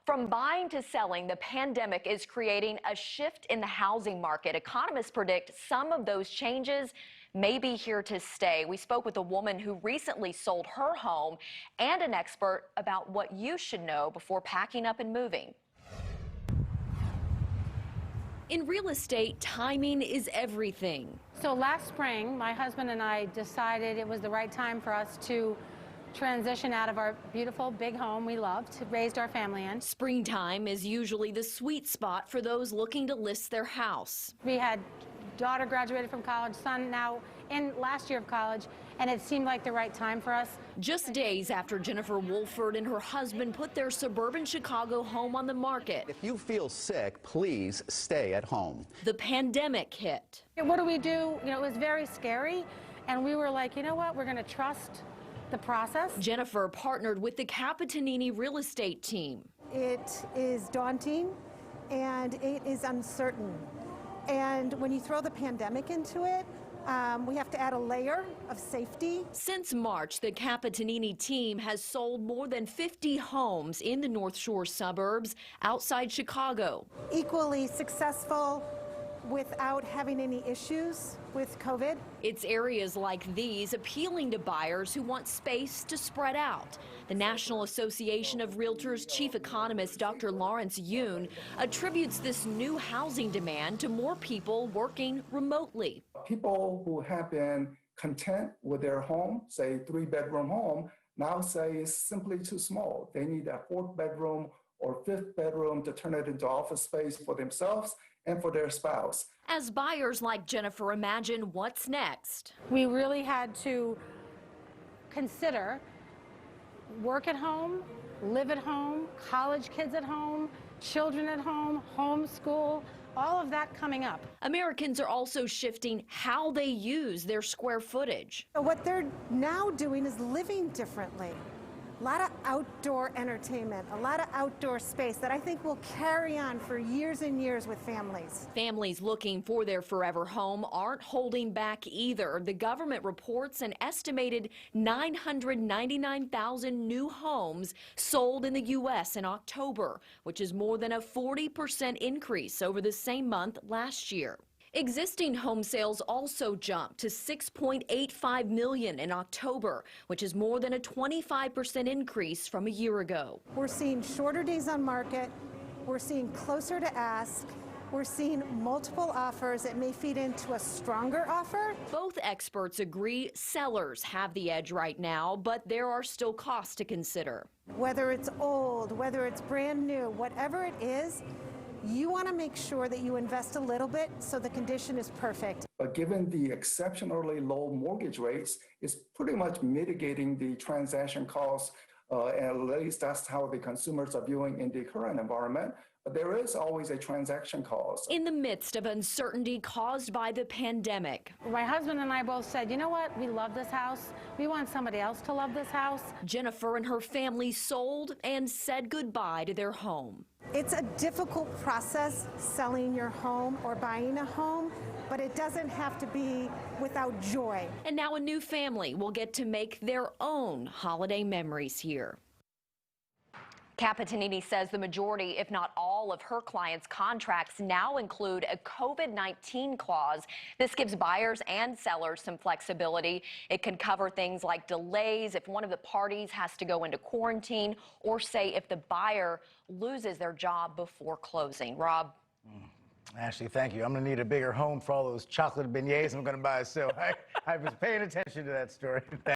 From buying to selling, the pandemic is creating a shift in the housing market. Economists predict some of those changes may be here to stay. We spoke with a woman who recently sold her home and an expert about what you should know before packing up and moving. In real estate, timing is everything. So last spring, my husband and I decided it was the right time for us to transition out of our beautiful big home we loved, raised our family in. Springtime is usually the sweet spot for those looking to list their house. We had daughter graduated from college, son now in last year of college, and it seemed like the right time for us. Just days after Jennifer Wolford and her husband put their suburban Chicago home on the market. If you feel sick, please stay at home. The pandemic hit. What do we do? You know, it was very scary, and we were like, you know what, we're going to trust the process. Jennifer partnered with the Capitanini real estate team. It is daunting and it is uncertain. And when you throw the pandemic into it, we have to add a layer of safety. Since March, the Capitanini team has sold more than 50 homes in the North Shore suburbs outside Chicago. Equally successful without having any issues with COVID. It's areas like these appealing to buyers who want space to spread out. The National Association of Realtors chief economist Dr. Lawrence Yun attributes this new housing demand to more people working remotely. People who have been content with their home, say 3-bedroom home, now say it's simply too small. They need a 4th bedroom or 5th bedroom to turn it into office space for themselves and for their spouse. As buyers like Jennifer imagine what's next, we really had to consider work at home, live at home, college kids at home, children at home, homeschool, all of that coming up. Americans are also shifting how they use their square footage. What they're now doing is living differently. A lot of outdoor entertainment, a lot of outdoor space that I think will carry on for years and years with families. Families looking for their forever home aren't holding back either. The government reports an estimated 999,000 new homes sold in the U.S. in October, which is more than a 40% increase over the same month last year. Existing home sales also jumped to 6.85 million in October, which is more than a 25% increase from a year ago. We're seeing shorter days on market. We're seeing closer to ask. We're seeing multiple offers that may feed into a stronger offer. Both experts agree sellers have the edge right now, but there are still costs to consider. Whether it's old, whether it's brand new, whatever it is, you want to make sure that you invest a little bit so the condition is perfect. But given the exceptionally low mortgage rates, it's pretty much mitigating the transaction costs, at least that's how the consumers are viewing in the current environment. But there is always a transaction cost. In the midst of uncertainty caused by the pandemic, My husband and I both said, you know what, we love this house. We want somebody else to love this house. Jennifer and her family sold and said goodbye to their home. It's a difficult process selling your home or buying a home, but it doesn't have to be without joy. And now a new family will get to make their own holiday memories here. Capitanini says the majority, if not all, of her clients' contracts now include a COVID-19 clause. This gives buyers and sellers some flexibility. It can cover things like delays if one of the parties has to go into quarantine, or say if the buyer loses their job before closing. Rob? Ashley, thank you. I'm going to need a bigger home for all those chocolate beignets I'm going to buy. So I was paying attention to that story.